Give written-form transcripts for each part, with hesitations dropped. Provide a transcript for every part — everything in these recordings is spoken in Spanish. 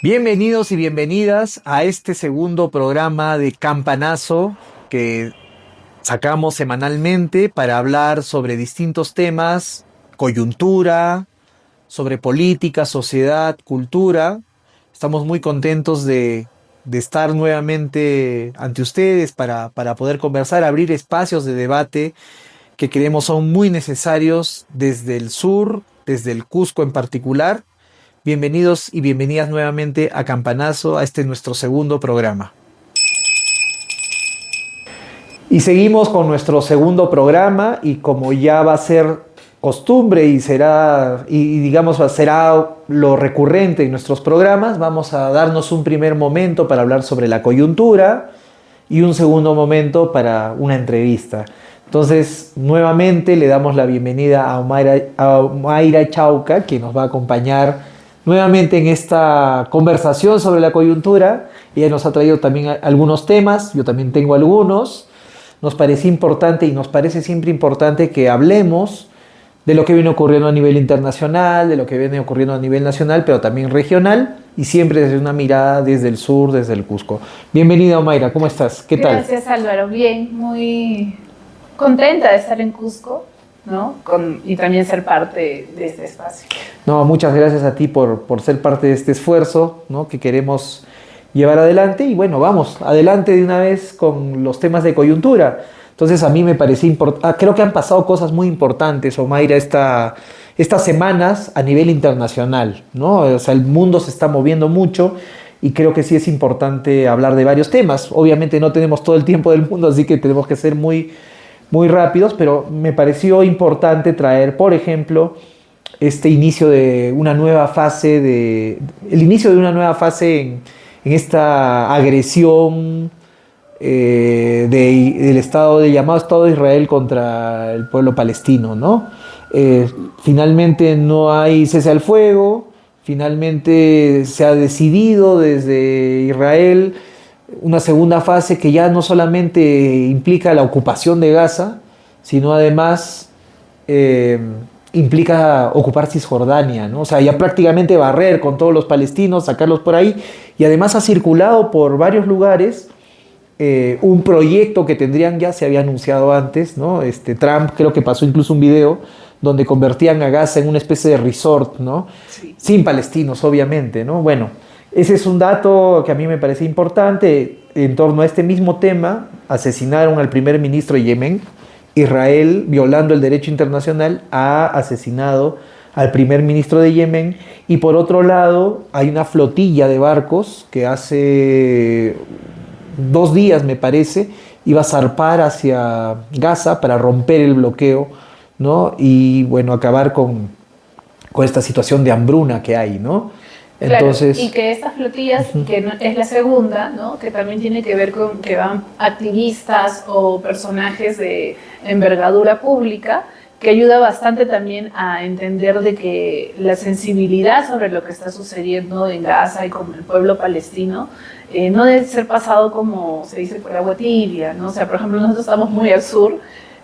Bienvenidos y bienvenidas a este segundo programa de Campanazo que sacamos semanalmente para hablar sobre distintos temas, coyuntura, sobre política, sociedad, cultura. Estamos muy contentos de estar nuevamente ante ustedes para poder conversar, abrir espacios de debate que creemos son muy necesarios desde el sur, desde el Cusco en particular. Bienvenidos y bienvenidas nuevamente a Campanazo, a este nuestro segundo programa. Y seguimos con nuestro segundo programa y como ya va a ser costumbre y será, será lo recurrente en nuestros programas, vamos a darnos un primer momento para hablar sobre la coyuntura y un segundo momento para una entrevista. Entonces, nuevamente le damos la bienvenida a Omaira Chauca, que nos va a acompañar nuevamente en esta conversación sobre la coyuntura. Ella nos ha traído también algunos temas, yo también tengo algunos. Nos parece importante y nos parece siempre importante que hablemos de lo que viene ocurriendo a nivel internacional, de lo que viene ocurriendo a nivel nacional, pero también regional, y siempre desde una mirada desde el sur, desde el Cusco. Bienvenida, Omaira, ¿cómo estás? ¿Qué tal? Gracias, Álvaro. Bien, muy contenta de estar en Cusco, ¿no? Y también ser parte de este espacio. No, muchas gracias a ti por ser parte de este esfuerzo, ¿no?, que queremos llevar adelante. Y bueno, vamos adelante de una vez con los temas de coyuntura. Entonces a mí me parecía importante, creo que han pasado cosas muy importantes, Omaira, estas semanas a nivel internacional, ¿no? O sea, el mundo se está moviendo mucho y creo que sí es importante hablar de varios temas. Obviamente no tenemos todo el tiempo del mundo, así que tenemos que ser muy rápidos, pero me pareció importante traer, por ejemplo, este inicio de una nueva fase, el inicio de una nueva fase en esta agresión del llamado Estado de Israel contra el pueblo palestino, ¿no? Finalmente no hay cese al fuego, finalmente se ha decidido desde Israel una segunda fase que ya no solamente implica la ocupación de Gaza, sino además implica ocupar Cisjordania, ¿no? O sea, ya prácticamente barrer con todos los palestinos, sacarlos por ahí, y además ha circulado por varios lugares un proyecto que tendrían, ya se había anunciado antes, ¿no? Trump creo que pasó incluso un video donde convertían a Gaza en una especie de resort, ¿no? Sí. Sin palestinos, obviamente, ¿no? Bueno, ese es un dato que a mí me parece importante. En torno a este mismo tema, asesinaron al primer ministro de Yemen. Israel, violando el derecho internacional, ha asesinado al primer ministro de Yemen. Y por otro lado, hay una flotilla de barcos que hace 2 días, me parece, iba a zarpar hacia Gaza para romper el bloqueo, ¿no? Y bueno, acabar con esta situación de hambruna que hay, ¿no? Entonces, claro, y que estas flotillas, que es la segunda, ¿no?, que también tiene que ver con que van activistas o personajes de envergadura pública, que ayuda bastante también a entender de que la sensibilidad sobre lo que está sucediendo en Gaza y con el pueblo palestino no debe ser pasado como se dice por agua tibia, ¿no? O sea, por ejemplo, nosotros estamos muy al sur,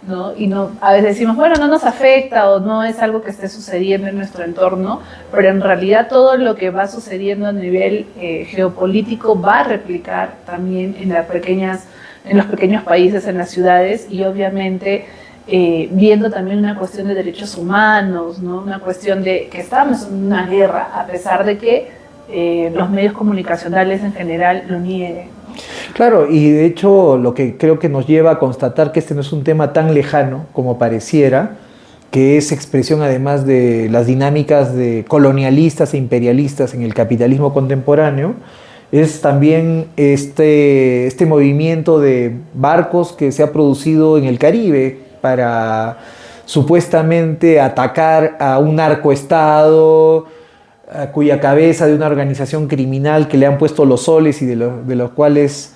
¿no? Y a veces decimos, bueno, no nos afecta o no es algo que esté sucediendo en nuestro entorno, pero en realidad todo lo que va sucediendo a nivel geopolítico va a replicar también en los pequeños países, en las ciudades, y obviamente viendo también una cuestión de derechos humanos, ¿no? Una cuestión de que estamos en una guerra, a pesar de que los medios comunicacionales en general lo nieguen. Claro, y de hecho lo que creo que nos lleva a constatar que este no es un tema tan lejano como pareciera, que es expresión además de las dinámicas de colonialistas e imperialistas en el capitalismo contemporáneo, es también este movimiento de barcos que se ha producido en el Caribe para supuestamente atacar a un narcoestado, cuya cabeza de una organización criminal que le han puesto los soles y de los cuales,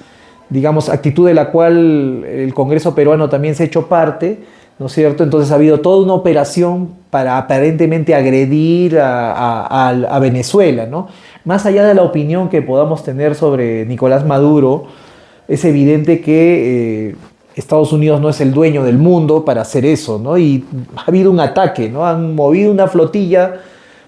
digamos, actitud de la cual el Congreso peruano también se ha hecho parte, ¿no es cierto? Entonces ha habido toda una operación para aparentemente agredir a Venezuela, ¿no? Más allá de la opinión que podamos tener sobre Nicolás Maduro, es evidente que Estados Unidos no es el dueño del mundo para hacer eso, ¿no? Y ha habido un ataque, ¿no? Han movido una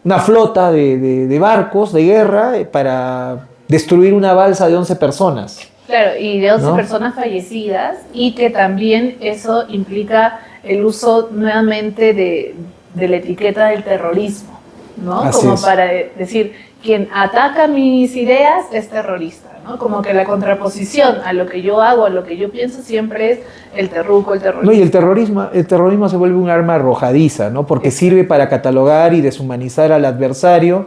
una flota de barcos de guerra para destruir una balsa de 11 personas. Claro, y de 11 ¿no? personas fallecidas, y que también eso implica el uso nuevamente de la etiqueta del terrorismo, ¿no? Así Como es. para decir, quien ataca mis ideas es terrorista, ¿no? Como que la contraposición a lo que yo hago, a lo que yo pienso, siempre es el terruco, el terrorismo. No, y el terrorismo se vuelve un arma arrojadiza, ¿no? Porque Exacto. sirve para catalogar y deshumanizar al adversario.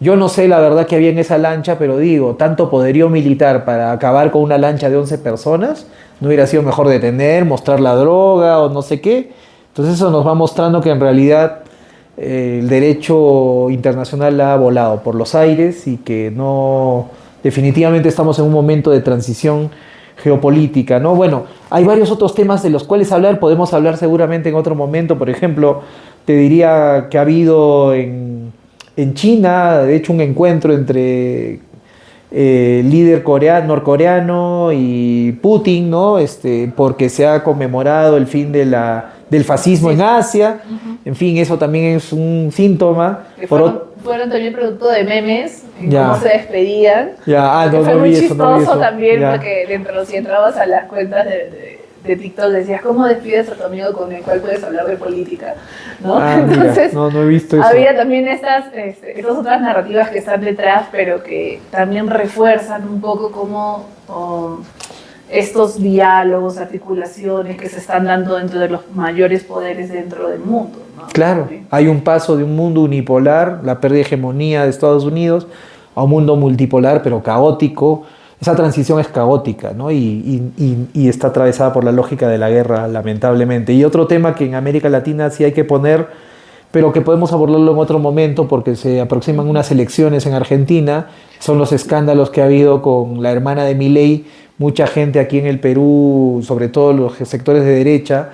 Yo no sé la verdad que había en esa lancha, pero digo, tanto poderío militar para acabar con una lancha de 11 personas, no hubiera sido mejor detener, mostrar la droga o no sé qué. Entonces eso nos va mostrando que en realidad el derecho internacional ha volado por los aires y que no, definitivamente estamos en un momento de transición geopolítica, ¿no? Bueno, hay varios otros temas de los cuales hablar, podemos hablar seguramente en otro momento. Por ejemplo, te diría que ha habido en China, de hecho, un encuentro entre líder norcoreano y Putin, ¿no? Porque se ha conmemorado el fin del fascismo en Asia. En fin, eso también es un síntoma. Que fueron también producto de memes, en Ya. cómo se despedían. Ya, Que no, fue no muy vi eso, chistoso no vi eso. también, Ya. porque dentro, si entrabas a las cuentas de TikTok, decías, ¿cómo despides a tu amigo con el cual puedes hablar de política? ¿No? Ah, mira, Entonces, no he visto eso. había también estas otras narrativas que están detrás, pero que también refuerzan un poco cómo estos diálogos, articulaciones que se están dando dentro de los mayores poderes dentro del mundo, ¿no? Claro, Sí. hay un paso de un mundo unipolar, la pérdida de hegemonía de Estados Unidos, a un mundo multipolar pero caótico. Esa transición es caótica, ¿no? Y está atravesada por la lógica de la guerra, lamentablemente. Y otro tema que en América Latina sí hay que poner, pero que podemos abordarlo en otro momento porque se aproximan unas elecciones en Argentina, son los escándalos que ha habido con la hermana de Milei. Mucha gente aquí en el Perú, sobre todo los sectores de derecha,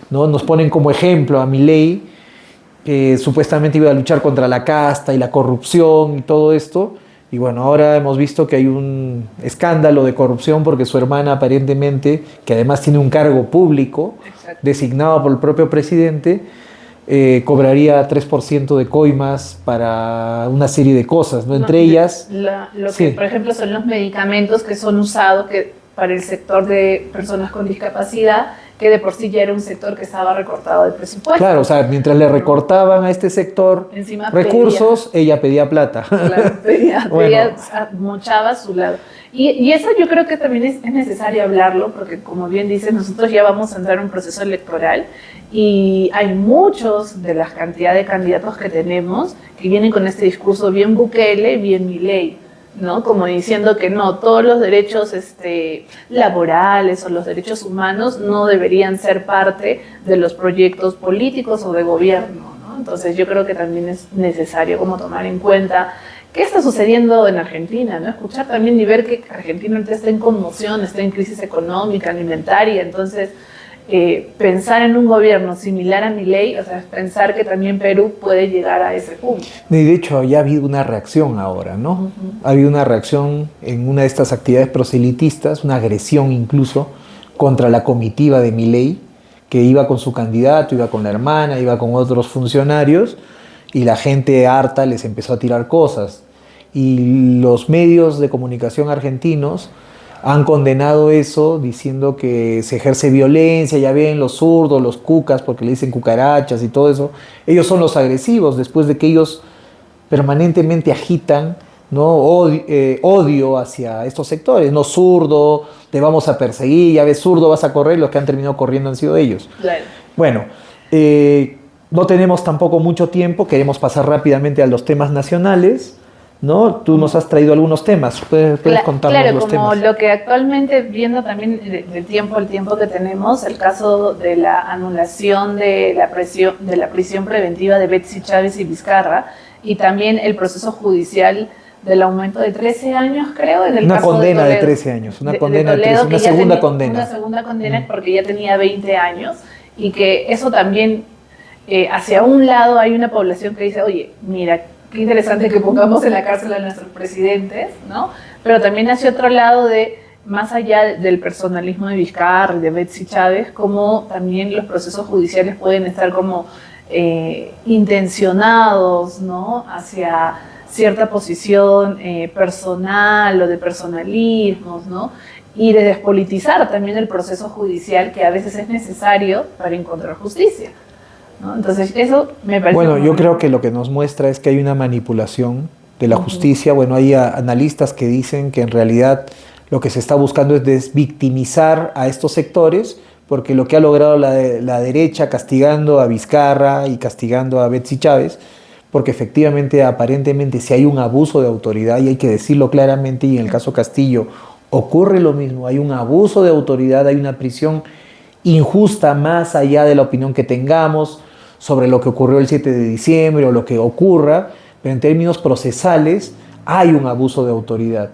¿no? Nos ponen como ejemplo a Milei, que supuestamente iba a luchar contra la casta y la corrupción y todo esto. Y bueno, ahora hemos visto que hay un escándalo de corrupción porque su hermana aparentemente, que además tiene un cargo público Exacto. designado por el propio presidente, cobraría 3% de coimas para una serie de cosas, ¿no? Entre ellas... Lo Sí. que, por ejemplo, son los medicamentos que son usados para el sector de personas con discapacidad, que de por sí ya era un sector que estaba recortado del presupuesto. Claro, o sea, mientras le recortaban a este sector Encima recursos, ella pedía plata. Claro, Bueno. mochaba a su lado. Y eso yo creo que también es necesario hablarlo, porque como bien dices, nosotros ya vamos a entrar en un proceso electoral y hay muchos de la cantidad de candidatos que tenemos que vienen con este discurso bien Bukele, bien Milei, ¿no? Como diciendo que no, todos los derechos laborales o los derechos humanos no deberían ser parte de los proyectos políticos o de gobierno, ¿no? Entonces yo creo que también es necesario como tomar en cuenta qué está sucediendo en Argentina, ¿no? Escuchar también y ver que Argentina está en conmoción, está en crisis económica, alimentaria, entonces pensar en un gobierno similar a Milei, o sea, pensar que también Perú puede llegar a ese punto. Y de hecho ya ha habido una reacción ahora, ¿no? Ha habido una reacción en una de estas actividades proselitistas, una agresión incluso contra la comitiva de Milei, que iba con su candidato, iba con la hermana, iba con otros funcionarios, y la gente harta les empezó a tirar cosas. Y los medios de comunicación argentinos han condenado eso diciendo que se ejerce violencia, ya ven, los zurdos, los cucas, porque le dicen cucarachas y todo eso, ellos son los agresivos después de que ellos permanentemente agitan, ¿no? Odio hacia estos sectores, no zurdo, te vamos a perseguir, ya ves, zurdo, vas a correr, los que han terminado corriendo han sido ellos. Claro. Bueno, no tenemos tampoco mucho tiempo, queremos pasar rápidamente a los temas nacionales, ¿no? Tú nos has traído algunos temas, puedes contarnos claro, los como temas. lo que actualmente, viendo también el tiempo que tenemos, el caso de la anulación de la prisión preventiva de Betsy Chávez y Vizcarra, y también el proceso judicial del aumento de 13 años, creo, en el Una caso condena de de Toledo, 13 años, una condena de Toledo, 13, una que ya segunda tenía condena. Una segunda condena porque ya tenía 20 años, y que eso también, hacia un lado hay una población que dice, oye, mira, qué interesante que pongamos en la cárcel a nuestros presidentes, ¿no? Pero también hacia otro lado más allá del personalismo de Vizcarra y de Betsy Chávez, como también los procesos judiciales pueden estar como intencionados, ¿no?, hacia cierta posición personal o de personalismos, ¿no?, y de despolitizar también el proceso judicial que a veces es necesario para encontrar justicia, ¿no? Entonces eso me parece... Bueno, yo creo que lo que nos muestra es que hay una manipulación de la justicia. Bueno, hay analistas que dicen que en realidad lo que se está buscando es desvictimizar a estos sectores, porque lo que ha logrado la derecha castigando a Vizcarra y castigando a Betsy Chávez, porque efectivamente, aparentemente, si hay un abuso de autoridad, y hay que decirlo claramente, y en el caso Castillo ocurre lo mismo, hay un abuso de autoridad, hay una prisión injusta más allá de la opinión que tengamos sobre lo que ocurrió el 7 de diciembre o lo que ocurra, pero en términos procesales hay un abuso de autoridad,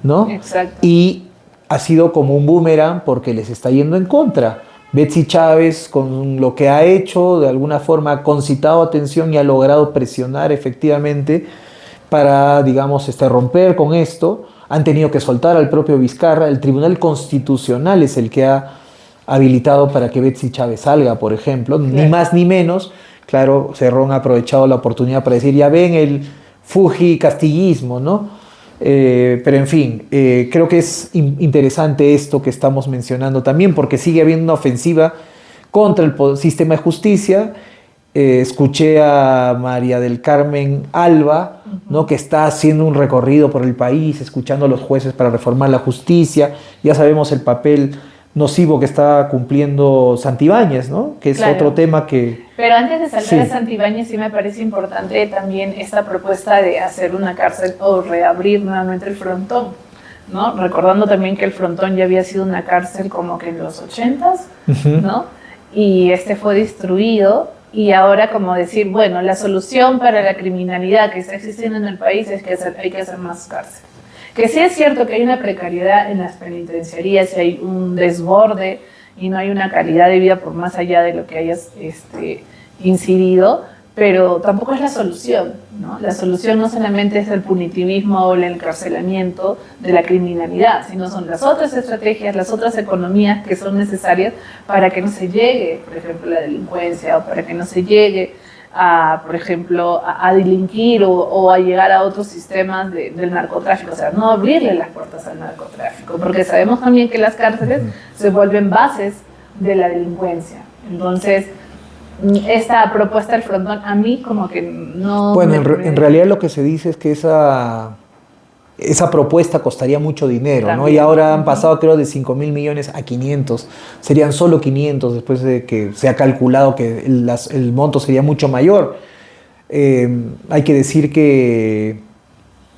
¿no? Exacto. Y ha sido como un boomerang porque les está yendo en contra. Betsy Chávez, con lo que ha hecho, de alguna forma ha concitado atención y ha logrado presionar efectivamente para, digamos, romper con esto. Han tenido que soltar al propio Vizcarra. El Tribunal Constitucional es el que ha habilitado para que Betsy Chávez salga, por ejemplo, claro. Ni más ni menos. Claro, Cerrón ha aprovechado la oportunidad para decir, ya ven el Fuji-castillismo, ¿no? Pero en fin, creo que es interesante esto que estamos mencionando también, porque sigue habiendo una ofensiva contra el sistema de justicia. Escuché a María del Carmen Alba, ¿no?, que está haciendo un recorrido por el país, escuchando a los jueces para reformar la justicia. Ya sabemos el papel nocivo que está cumpliendo Santibáñez, ¿no?, que es claro. Otro tema que... Pero antes de saltar a Santibáñez, sí me parece importante también esta propuesta de hacer una cárcel o reabrir nuevamente el Frontón, ¿no? Recordando también que el Frontón ya había sido una cárcel como que en los 80s, ¿no? Y fue destruido. Y ahora como decir, bueno, la solución para la criminalidad que está existiendo en el país es que hay que hacer más cárceles. Que sí es cierto que hay una precariedad en las penitenciarías y hay un desborde y no hay una calidad de vida por más allá de lo que hayas incidido, pero tampoco es la solución, ¿no? La solución no solamente es el punitivismo o el encarcelamiento de la criminalidad, sino son las otras estrategias, las otras economías que son necesarias para que no se llegue, por ejemplo, a la delincuencia, o para que no se llegue a, por ejemplo, a delinquir o a llegar a otros sistemas del narcotráfico, o sea, no abrirle las puertas al narcotráfico, porque sabemos también que las cárceles se vuelven bases de la delincuencia. Entonces, esta propuesta del Frontón a mí como que no... Bueno, en realidad lo que se dice es que esa propuesta costaría mucho dinero, también, ¿no? Y ahora han pasado creo de 5.000 millones a 500, serían solo 500 después de que se ha calculado que el monto sería mucho mayor. Hay que decir que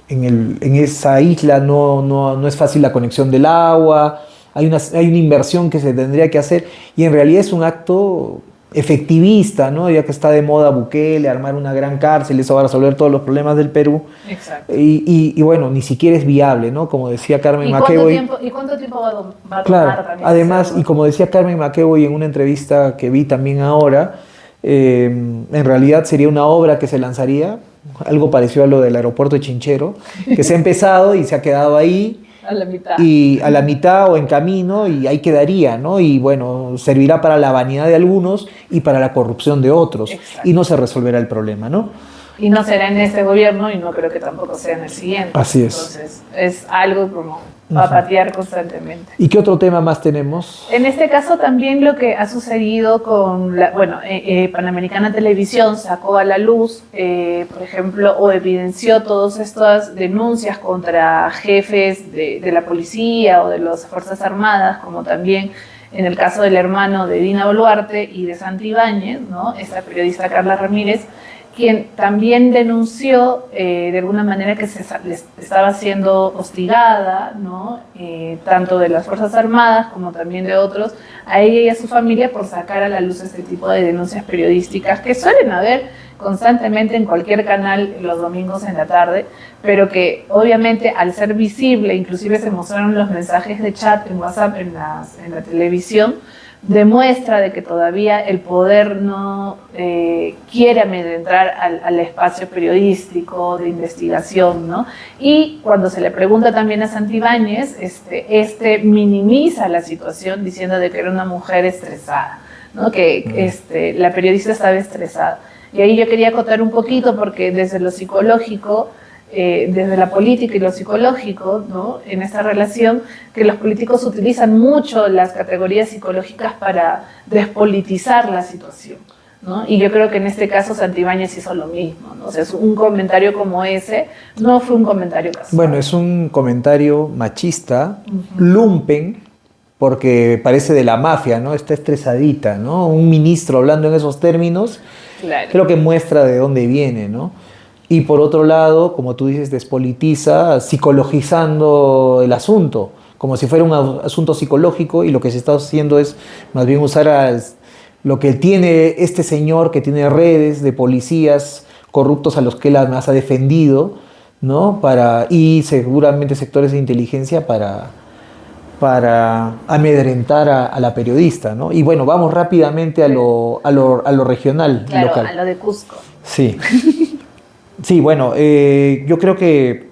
en esa isla no es fácil la conexión del agua, hay una inversión que se tendría que hacer y en realidad es un acto efectivista, ¿no? Ya que está de moda Bukele, armar una gran cárcel, eso va a resolver todos los problemas del Perú. Exacto. Y bueno, ni siquiera es viable, ¿no? Como decía Carmen McEvoy. ¿Y cuánto tiempo va a tomar? Claro, además, y como decía Carmen McEvoy en una entrevista que vi también ahora, en realidad sería una obra que se lanzaría, algo parecido a lo del aeropuerto de Chinchero, que se ha empezado y se ha quedado ahí. A la mitad. Y a la mitad o en camino y ahí quedaría, ¿no? Y bueno, servirá para la vanidad de algunos y para la corrupción de otros. Exacto. Y no se resolverá el problema, ¿no? Y no será en este gobierno y no creo que tampoco sea en el siguiente. Así es. Entonces, es algo como para patear constantemente. ¿Y qué otro tema más tenemos? En este caso también lo que ha sucedido con, Panamericana Televisión sacó a la luz, por ejemplo, o evidenció todas estas denuncias contra jefes de la policía o de las Fuerzas Armadas, como también en el caso del hermano de Dina Boluarte y de Santibáñez, ¿no? Esta periodista Carla Ramírez, quien también denunció de alguna manera que estaba siendo hostigada, ¿no? Tanto de las Fuerzas Armadas como también de otros, a ella y a su familia por sacar a la luz este tipo de denuncias periodísticas que suelen haber constantemente en cualquier canal los domingos en la tarde, pero que obviamente al ser visible, inclusive se mostraron los mensajes de chat en WhatsApp en la televisión, demuestra de que todavía el poder no quiere amedrentar al espacio periodístico de investigación, ¿no? Y cuando se le pregunta también a Santibáñez, minimiza la situación diciendo de que era una mujer estresada, ¿no? Que la periodista estaba estresada. Y ahí yo quería acotar un poquito porque desde lo psicológico, desde la política y lo psicológico, ¿no? En esta relación, que los políticos utilizan mucho las categorías psicológicas para despolitizar la situación, ¿no? Y yo creo que en este caso Santibáñez hizo lo mismo, ¿no? O sea, un comentario como ese no fue un comentario casual. Bueno, es un comentario machista, lumpen, porque parece de la mafia, ¿no? Está estresadita, ¿no? Un ministro hablando en esos términos, Claro. creo que muestra de dónde viene, ¿no? Y por otro lado, como tú dices, despolitiza, psicologizando el asunto, como si fuera un asunto psicológico, y lo que se está haciendo es más bien usar lo que tiene este señor, que tiene redes de policías corruptos a los que él además ha defendido, ¿no? Y seguramente sectores de inteligencia para amedrentar a la periodista, ¿no? Y bueno, vamos rápidamente a lo regional, Claro, local. a lo de Cusco. Sí. Sí, bueno, yo creo que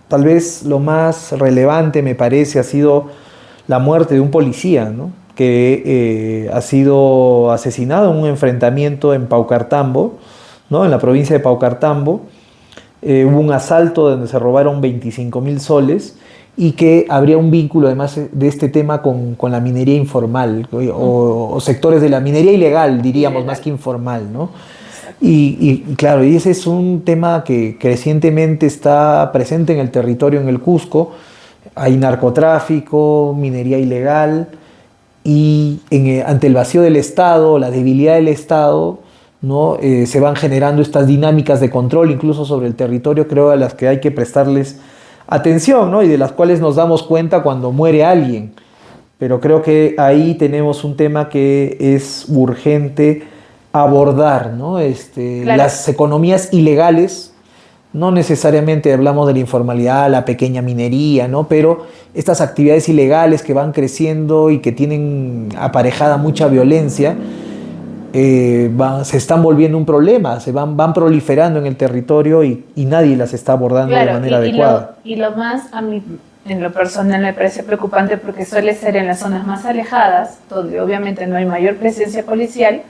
tal vez lo más relevante, me parece, ha sido la muerte de un policía, ¿no? Que ha sido asesinado en un enfrentamiento en Paucartambo, ¿no? En la provincia de Paucartambo. Hubo un asalto donde se robaron 25.000 soles y que habría un vínculo además de este tema con la minería informal o sectores de la minería ilegal, diríamos, más que informal, ¿no? Y claro, y ese es un tema que crecientemente está presente en el territorio, en el Cusco. Hay narcotráfico, minería ilegal, y ante el vacío del Estado, la debilidad del Estado, ¿no? Se van generando estas dinámicas de control, incluso sobre el territorio, creo, a las que hay que prestarles atención, ¿no? Y de las cuales nos damos cuenta cuando muere alguien. Pero creo que ahí tenemos un tema que es urgente abordar, ¿no? Claro. Las economías ilegales, no necesariamente hablamos de la informalidad, la pequeña minería, ¿no? Pero estas actividades ilegales que van creciendo y que tienen aparejada mucha violencia, se están volviendo un problema, van proliferando en el territorio y nadie las está abordando de manera adecuada. Y lo más, a mí, en lo personal, me parece preocupante porque suele ser en las zonas más alejadas, donde obviamente no hay mayor presencia policial,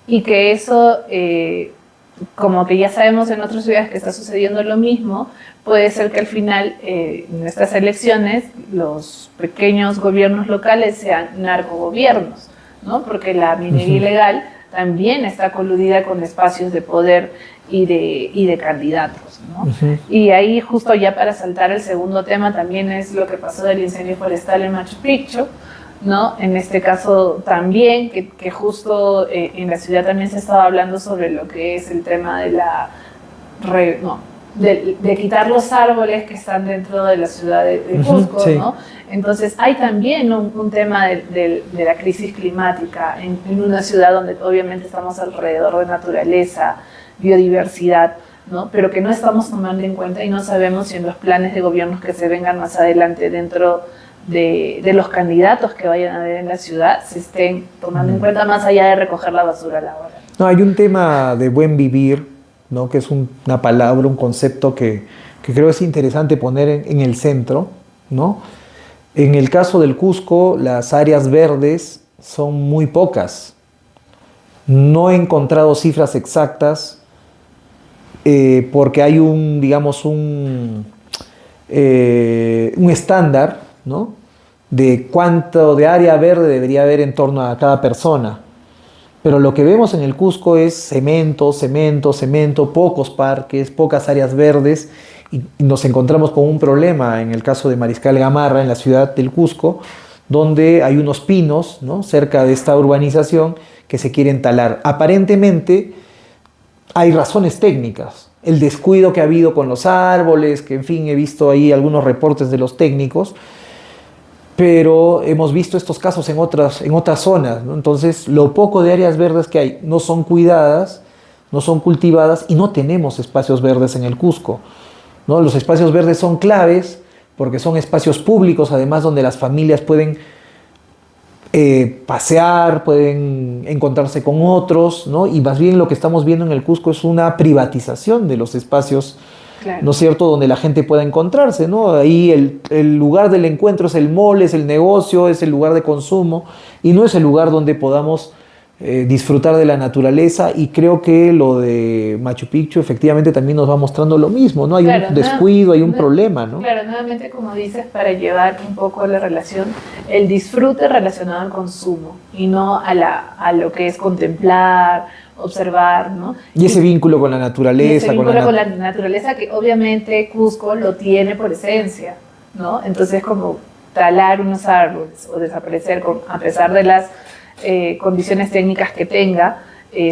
y que eso, como que ya sabemos en otras ciudades que está sucediendo lo mismo, puede ser que al final, en estas elecciones, los pequeños gobiernos locales sean narcogobiernos, ¿no? Porque la minería ilegal también está coludida con espacios de poder y de candidatos, ¿no? Y ahí, justo ya para saltar el segundo tema, también es lo que pasó del incendio forestal en Machu Picchu, ¿no? En este caso también, que justo en la ciudad también se estaba hablando sobre lo que es el tema de de quitar los árboles que están dentro de la ciudad de Cusco, sí. ¿No? Entonces hay también un tema de la crisis climática en una ciudad donde obviamente estamos alrededor de naturaleza, biodiversidad, ¿no? Pero que no estamos tomando en cuenta y no sabemos si en los planes de gobiernos que se vengan más adelante dentro de los candidatos que vayan a haber en la ciudad se estén tomando en cuenta, más allá de recoger la basura a la hora. No, hay un tema de buen vivir, ¿no? Que es una palabra, un concepto que creo es interesante poner en el centro, ¿no? En el caso del Cusco, las áreas verdes son muy pocas. No he encontrado cifras exactas porque hay un estándar, ¿no? De cuánto de área verde debería haber en torno a cada persona. Pero lo que vemos en el Cusco es cemento, pocos parques, pocas áreas verdes, y nos encontramos con un problema en el caso de Mariscal Gamarra, en la ciudad del Cusco, donde hay unos pinos, ¿no? Cerca de esta urbanización que se quieren talar. Aparentemente hay razones técnicas, el descuido que ha habido con los árboles, que en fin he visto ahí algunos reportes de los técnicos, pero hemos visto estos casos en otras zonas, ¿no? Entonces, lo poco de áreas verdes que hay no son cuidadas, no son cultivadas y no tenemos espacios verdes en el Cusco, ¿no? Los espacios verdes son claves porque son espacios públicos, además, donde las familias pueden pasear, pueden encontrarse con otros, ¿no? Y más bien lo que estamos viendo en el Cusco es una privatización de los espacios, claro, ¿no es cierto?, donde la gente pueda encontrarse, ¿no? Ahí el lugar del encuentro es el mall, es el negocio, es el lugar de consumo y no es el lugar donde podamos disfrutar de la naturaleza, y creo que lo de Machu Picchu efectivamente también nos va mostrando lo mismo, ¿no? Hay un descuido, hay un problema, ¿no? Claro, nuevamente como dices, para llevar un poco la relación, el disfrute relacionado al consumo y no a lo que es contemplar, observar, ¿no? Y ese vínculo con la naturaleza. Y ese vínculo con la naturaleza que obviamente Cusco lo tiene por esencia, ¿no? Entonces como talar unos árboles o desaparecer a pesar de las condiciones técnicas que tenga,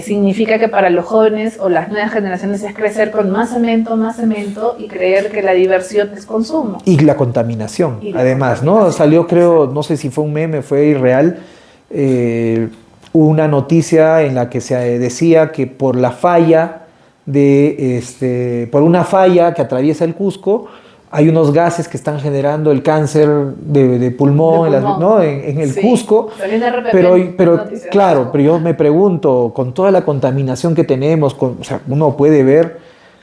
significa que para los jóvenes o las nuevas generaciones es crecer con más cemento y creer que la diversión es consumo. Y la contaminación, además, ¿no? Salió, creo, no sé si fue un meme, fue irreal, una noticia en la que se decía que por la falla por una falla que atraviesa el Cusco, hay unos gases que están generando el cáncer de pulmón, ¿no? en el Cusco. Pero claro, pero yo me pregunto, con toda la contaminación que tenemos, o sea, uno puede ver...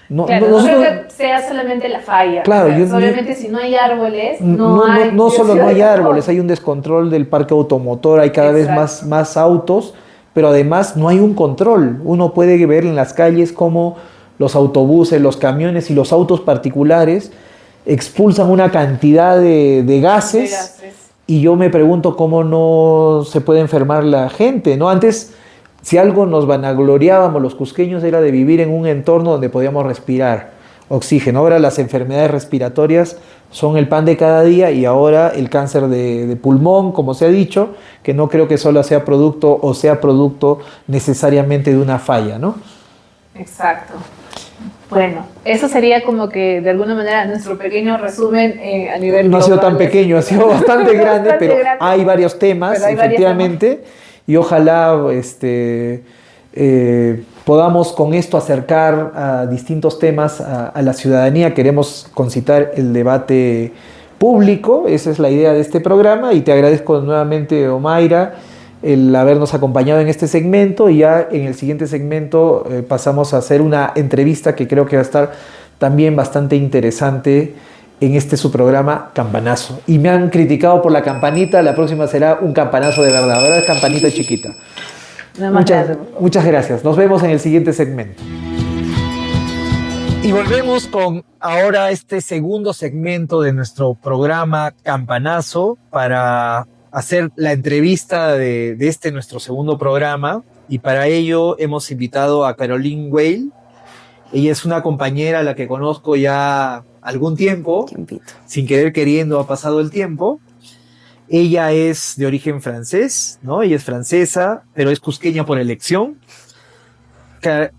No creo que sea solamente la falla. Claro, o sea, obviamente si no hay árboles, no solo no hay árboles, hay un descontrol del parque automotor, hay cada vez más autos, pero además no hay un control. Uno puede ver en las calles cómo los autobuses, los camiones y los autos particulares expulsan una cantidad de gases, y yo me pregunto cómo no se puede enfermar la gente, ¿no? Antes, si algo nos vanagloriábamos los cusqueños, era de vivir en un entorno donde podíamos respirar oxígeno. Ahora las enfermedades respiratorias son el pan de cada día, y ahora el cáncer de pulmón, como se ha dicho, que no creo que solo sea producto necesariamente de una falla, ¿no? Exacto. Bueno, eso sería como que de alguna manera nuestro pequeño resumen a nivel global. No ha sido tan pequeño, ha sido bastante grande, pero hay varios temas, efectivamente, y ojalá podamos con esto acercar a distintos temas a la ciudadanía. Queremos concitar el debate público, esa es la idea de este programa, y te agradezco nuevamente, Omaira, el habernos acompañado en este segmento, y ya en el siguiente segmento pasamos a hacer una entrevista que creo que va a estar también bastante interesante en su programa Campanazo. Y me han criticado por la campanita, la próxima será un campanazo de verdad, ahora es campanita chiquita. Muchas gracias, nos vemos en el siguiente segmento. Y volvemos con ahora este segundo segmento de nuestro programa Campanazo para hacer la entrevista de nuestro segundo programa, y para ello hemos invitado a Caroline Weil. Ella es una compañera a la que conozco ya algún tiempo, sin querer queriendo ha pasado el tiempo. Ella es de origen francés, ¿no? Ella es francesa, pero es cusqueña por elección.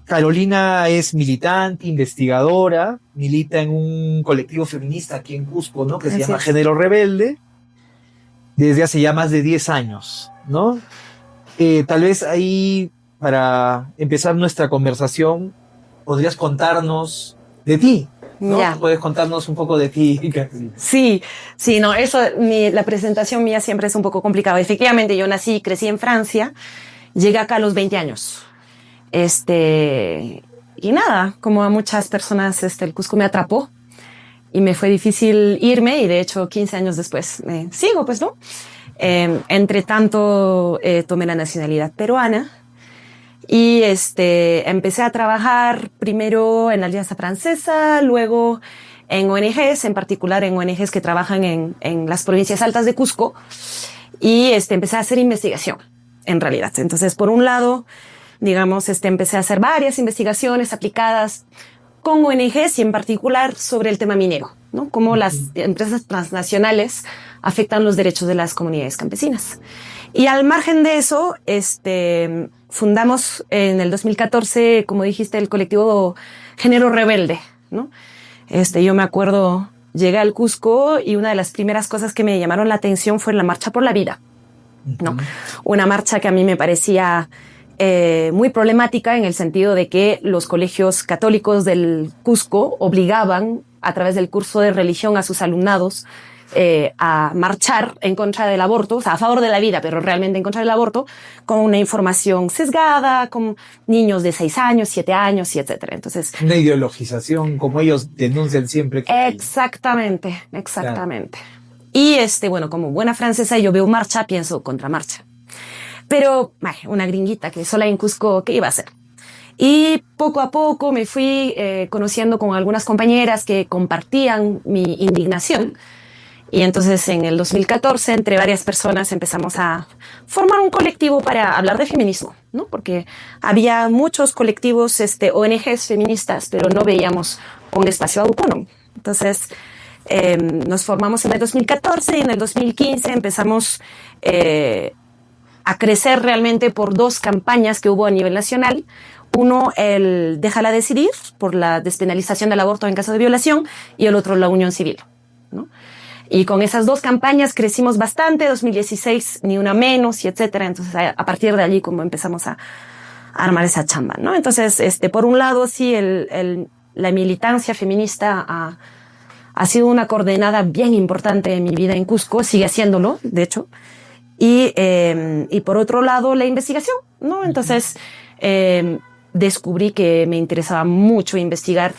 Carolina es militante, investigadora, milita en un colectivo feminista aquí en Cusco, ¿no? Que se llama Género Rebelde, desde hace ya más de 10 años, ¿no? Tal vez ahí, para empezar nuestra conversación, podrías contarnos de ti, ¿no? Ya. Puedes contarnos un poco de ti. Sí, no, la presentación mía siempre es un poco complicada. Efectivamente, yo nací y crecí en Francia, llegué acá a los 20 años. Y nada, como a muchas personas, el Cusco me atrapó. Y me fue difícil irme, y de hecho 15 años después sigo, pues, ¿no? Entre tanto, tomé la nacionalidad peruana y empecé a trabajar primero en la Alianza Francesa, luego en ONGs, en particular en ONGs que trabajan en las provincias altas de Cusco, y empecé a hacer investigación, en realidad. Entonces, por un lado, digamos, empecé a hacer varias investigaciones aplicadas con ONGs, y en particular sobre el tema minero, ¿no? Cómo las empresas transnacionales afectan los derechos de las comunidades campesinas. Y al margen de eso, fundamos en el 2014, como dijiste, el colectivo Género Rebelde, ¿no? Yo me acuerdo, llegué al Cusco y una de las primeras cosas que me llamaron la atención fue la Marcha por la Vida, ¿no? Una marcha que a mí me parecía muy problemática, en el sentido de que los colegios católicos del Cusco obligaban a través del curso de religión a sus alumnados a marchar en contra del aborto, o sea, a favor de la vida, pero realmente en contra del aborto, con una información sesgada, con niños de 6 años, 7 años, y etcétera. Entonces, una ideologización, como ellos denuncian siempre. Exactamente. Claro. Y bueno, como buena francesa, yo veo marcha, pienso contramarcha. Pero una gringuita que sola en Cusco, ¿qué iba a hacer? Y poco a poco me fui conociendo con algunas compañeras que compartían mi indignación. Y entonces en el 2014, entre varias personas, empezamos a formar un colectivo para hablar de feminismo, ¿no? Porque había muchos colectivos, ONGs feministas, pero no veíamos un espacio autónomo. Entonces nos formamos en el 2014 y en el 2015 empezamos a crecer realmente por 2 campañas que hubo a nivel nacional. Uno, el Déjala Decidir, por la despenalización del aborto en caso de violación, y el otro, la unión civil, ¿no? Y con esas 2 campañas crecimos bastante, 2016 ni una menos, y etcétera. Entonces, a partir de allí, como empezamos a armar esa chamba, ¿no? Entonces, por un lado, sí, la militancia feminista ha sido una coordenada bien importante en mi vida en Cusco, sigue haciéndolo, de hecho. Y por otro lado, la investigación, ¿no? Entonces, descubrí que me interesaba mucho investigar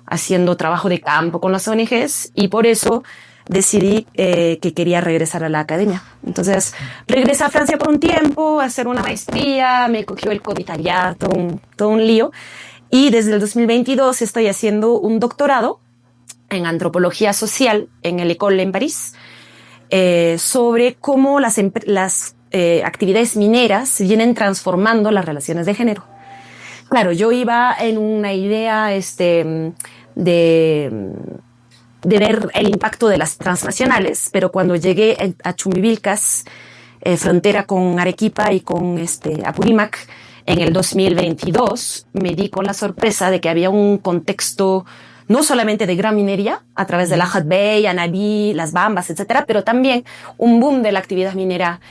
haciendo trabajo de campo con las ONGs, y por eso decidí que quería regresar a la academia. Entonces, regresé a Francia por un tiempo a hacer una maestría, me cogió el COVID allá, todo un lío. Y desde el 2022 estoy haciendo un doctorado en antropología social en el École en París, sobre cómo las actividades mineras vienen transformando las relaciones de género. Claro, yo iba en una idea de ver el impacto de las transnacionales, pero cuando llegué a Chumbivilcas, frontera con Arequipa y con Apurímac, en el 2022, me di con la sorpresa de que había un contexto no solamente de gran minería, a través de la Hot Bay, Anabí, Las Bambas, etcétera, pero también un boom de la actividad minera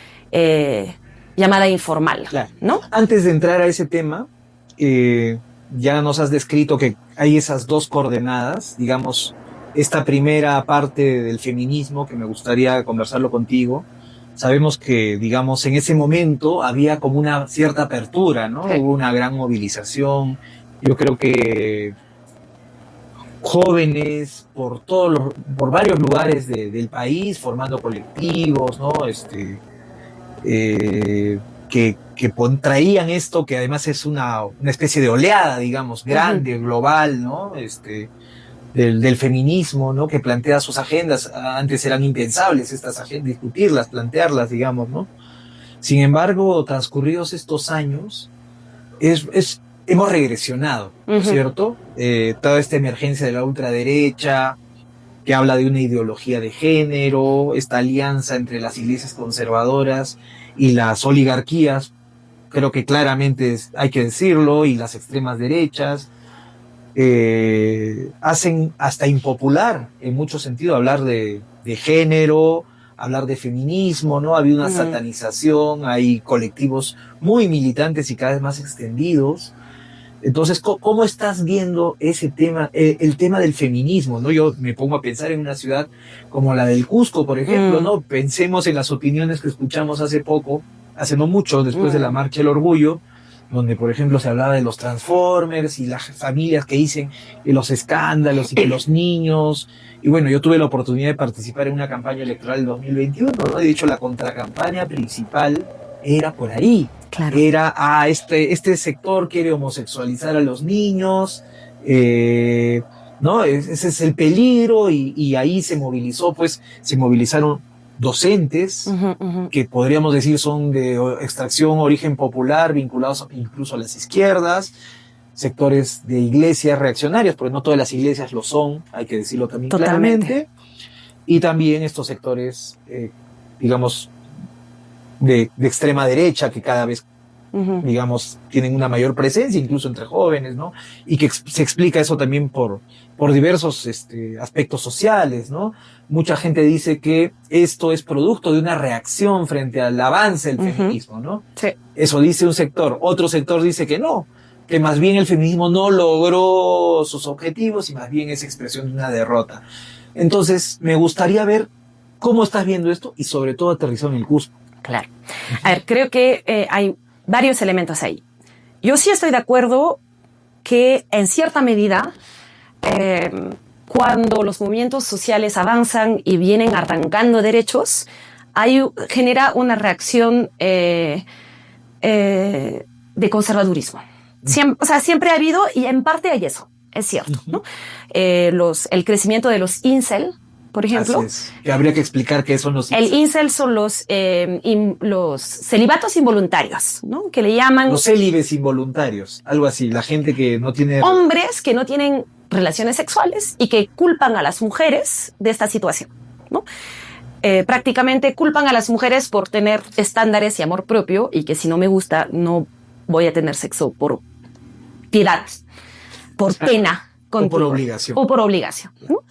llamada informal, claro, ¿no? Antes de entrar a ese tema, ya nos has descrito que hay esas 2 coordenadas, digamos, esta primera parte del feminismo que me gustaría conversarlo contigo. Sabemos que, digamos, en ese momento había como una cierta apertura, ¿no? Sí. Hubo una gran movilización. Yo creo que jóvenes por varios lugares del país, formando colectivos, ¿no? Que traían esto, que además es una especie de oleada, digamos, grande, global, ¿no? Del feminismo, ¿no? Que plantea sus agendas. Antes eran impensables estas agendas, discutirlas, plantearlas, digamos, ¿no? Sin embargo, transcurridos estos años, hemos regresionado, ¿no es cierto? Toda esta emergencia de la ultraderecha, que habla de una ideología de género, esta alianza entre las iglesias conservadoras y las oligarquías, creo que claramente hay que decirlo, y las extremas derechas, hacen hasta impopular, en mucho sentido, hablar de género, hablar de feminismo, ¿no? Ha habido una satanización, hay colectivos muy militantes y cada vez más extendidos. Entonces, ¿cómo estás viendo ese tema, el tema del feminismo, ¿no? Yo me pongo a pensar en una ciudad como la del Cusco, por ejemplo, ¿no? Pensemos en las opiniones que escuchamos hace no mucho, después de la Marcha del Orgullo, donde, por ejemplo, se hablaba de los Transformers y las familias que dicen los escándalos y que los niños. Y bueno, yo tuve la oportunidad de participar en una campaña electoral del 2021, ¿no? De hecho, la contracampaña principal era por ahí. Claro. Era, este sector quiere homosexualizar a los niños, ¿no? Ese es el peligro, y ahí se movilizaron docentes, que podríamos decir son de extracción, origen popular, vinculados incluso a las izquierdas, sectores de iglesias reaccionarias, porque no todas las iglesias lo son, hay que decirlo también claramente, y también estos sectores, digamos, de extrema derecha, que cada vez, digamos, tienen una mayor presencia, incluso entre jóvenes, ¿no? Y que se explica eso también por diversos aspectos sociales, ¿no? Mucha gente dice que esto es producto de una reacción frente al avance del feminismo, ¿no? Sí. Eso dice un sector. Otro sector dice que no, que más bien el feminismo no logró sus objetivos y más bien es expresión de una derrota. Entonces, me gustaría ver cómo estás viendo esto y sobre todo aterrizado en el Cusco. Claro. A ver, creo que hay varios elementos ahí. Yo sí estoy de acuerdo que en cierta medida, cuando los movimientos sociales avanzan y vienen arrancando derechos, genera una reacción de conservadurismo. Siempre ha habido, y en parte hay eso, es cierto, ¿no? El crecimiento de los incel, por ejemplo. Así es. Que habría que explicar qué son los incel. El incel son los celibatos involuntarios, ¿no? Que le llaman... Los célibes involuntarios, algo así, la gente que no tiene... Hombres que no tienen relaciones sexuales y que culpan a las mujeres de esta situación, ¿no? Prácticamente culpan a las mujeres por tener estándares y amor propio, y que si no me gusta no voy a tener sexo por piedad, por pena contigo, o por obligación. O por obligación, ¿no?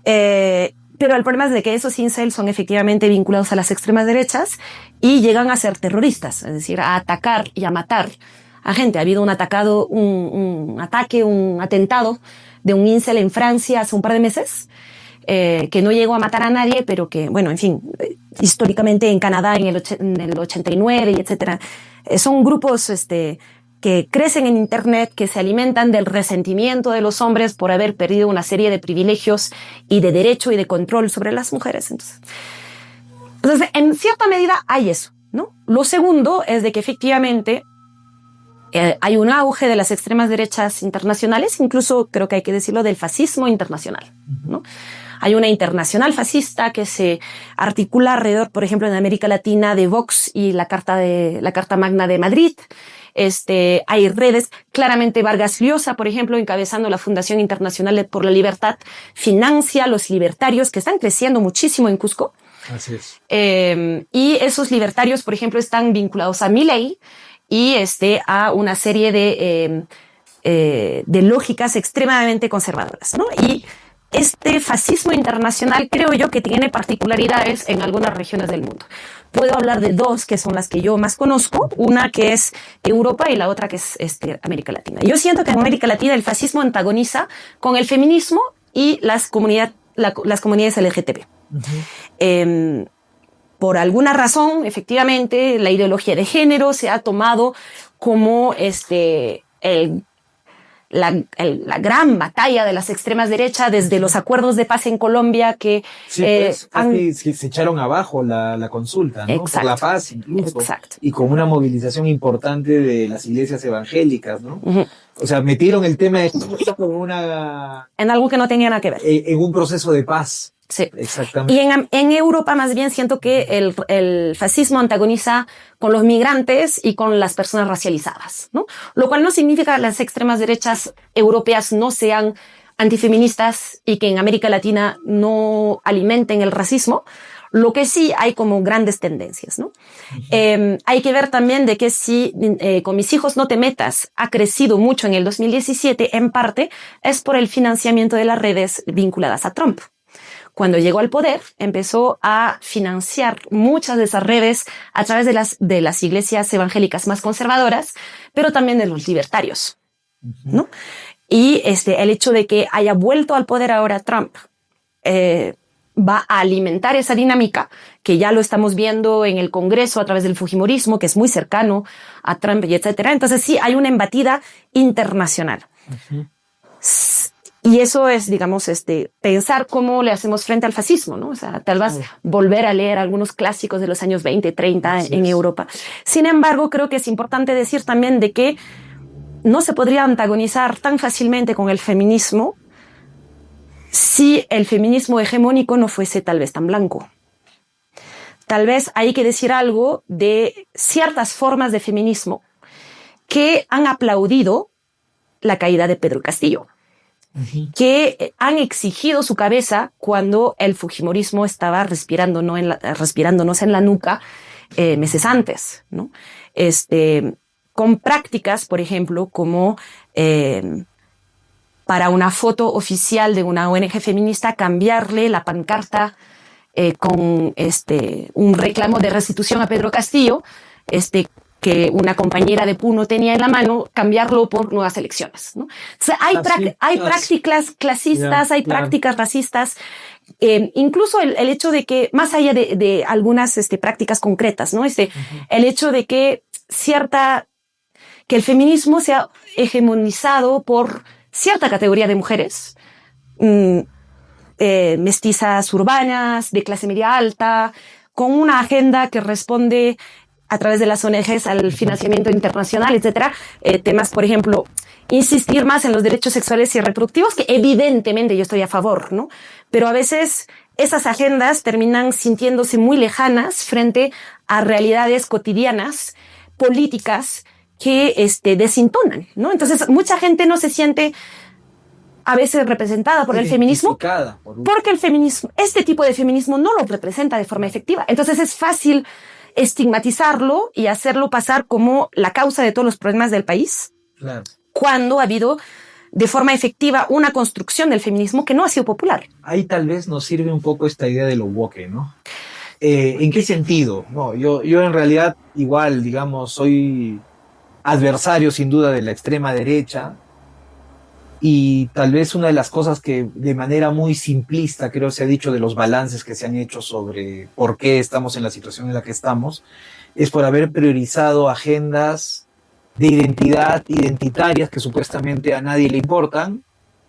Pero el problema es de que esos incels son efectivamente vinculados a las extremas derechas y llegan a ser terroristas, es decir, a atacar y a matar a gente. Ha habido un atentado de un incel en Francia hace un par de meses, que no llegó a matar a nadie, pero que, bueno, en fin, históricamente en Canadá en el 89 y etcétera, son grupos que crecen en Internet, que se alimentan del resentimiento de los hombres por haber perdido una serie de privilegios y de derecho y de control sobre las mujeres. Entonces, en cierta medida hay eso, ¿no? Lo segundo es de que efectivamente hay un auge de las extremas derechas internacionales, incluso creo que hay que decirlo del fascismo internacional, ¿no? Hay una internacional fascista que se articula alrededor, por ejemplo, en América Latina, de Vox y la Carta Magna de Madrid. Hay redes, claramente Vargas Llosa, por ejemplo, encabezando la Fundación Internacional por la Libertad, financia a los libertarios que están creciendo muchísimo en Cusco. Así es. Y esos libertarios, por ejemplo, están vinculados a Milei y a una serie de lógicas extremadamente conservadoras, ¿no? Y este fascismo internacional creo yo que tiene particularidades en algunas regiones del mundo. Puedo hablar de dos que son las que yo más conozco, una que es Europa y la otra que es América Latina. Yo siento que en América Latina el fascismo antagoniza con el feminismo y las comunidades LGTB. Uh-huh. Por alguna razón, efectivamente, la ideología de género se ha tomado como la gran batalla de las extremas derechas desde los acuerdos de paz en Colombia que se echaron abajo la consulta, ¿no? Exacto, por la paz incluso. Exacto. Y con una movilización importante de las iglesias evangélicas, ¿no? Uh-huh. O sea, metieron el tema de en algo que no tenía nada que ver. En un proceso de paz. Sí. Exactamente. Y en Europa más bien siento que el fascismo antagoniza con los migrantes y con las personas racializadas, ¿no? Lo cual no significa que las extremas derechas europeas no sean antifeministas y que en América Latina no alimenten el racismo. Lo que sí hay como grandes tendencias, ¿no? Uh-huh. Hay que ver también de que si con Mis hijos no te metas ha crecido mucho en el 2017, en parte es por el financiamiento de las redes vinculadas a Trump. Cuando llegó al poder, empezó a financiar muchas de esas redes a través de las iglesias evangélicas más conservadoras, pero también de los libertarios, ¿no? Y el hecho de que haya vuelto al poder ahora Trump va a alimentar esa dinámica que ya lo estamos viendo en el Congreso a través del fujimorismo, que es muy cercano a Trump y etcétera. Entonces sí, hay una embatida internacional. Uh-huh. Y eso es, digamos, pensar cómo le hacemos frente al fascismo, ¿no? O sea, tal vez volver a leer algunos clásicos de los años 20, 30 en Europa. Sin embargo, creo que es importante decir también de que no se podría antagonizar tan fácilmente con el feminismo si el feminismo hegemónico no fuese tal vez tan blanco. Tal vez hay que decir algo de ciertas formas de feminismo que han aplaudido la caída de Pedro Castillo. Uh-huh. Que han exigido su cabeza cuando el fujimorismo estaba respirándonos en la nuca meses antes, ¿no? Con prácticas, por ejemplo, como para una foto oficial de una ONG feminista cambiarle la pancarta con un reclamo de restitución a Pedro Castillo, que una compañera de Puno tenía en la mano, cambiarlo por nuevas elecciones, ¿no? O sea, hay prácticas clasistas, hay prácticas racistas, incluso el hecho de que, más allá de algunas prácticas concretas, ¿no? Uh-huh. El hecho de que que el feminismo sea hegemonizado por cierta categoría de mujeres, mestizas urbanas, de clase media alta, con una agenda que responde a través de las ONGs al financiamiento internacional, etcétera, temas, por ejemplo, insistir más en los derechos sexuales y reproductivos, que evidentemente yo estoy a favor, ¿no? Pero a veces esas agendas terminan sintiéndose muy lejanas frente a realidades cotidianas, políticas, que desintonan, ¿no? Entonces, mucha gente no se siente a veces representada por el feminismo, porque el feminismo, este tipo de feminismo no lo representa de forma efectiva. Entonces es fácil estigmatizarlo y hacerlo pasar como la causa de todos los problemas del país, Claro. cuando ha habido de forma efectiva una construcción del feminismo que no ha sido popular. Ahí tal vez nos sirve un poco esta idea de lo woke, ¿no? ¿En qué sentido? No, yo en realidad igual, digamos, soy adversario sin duda de la extrema derecha, y tal vez una de las cosas que de manera muy simplista creo se ha dicho de los balances que se han hecho sobre por qué estamos en la situación en la que estamos, es por haber priorizado agendas de identidad, identitarias, que supuestamente a nadie le importan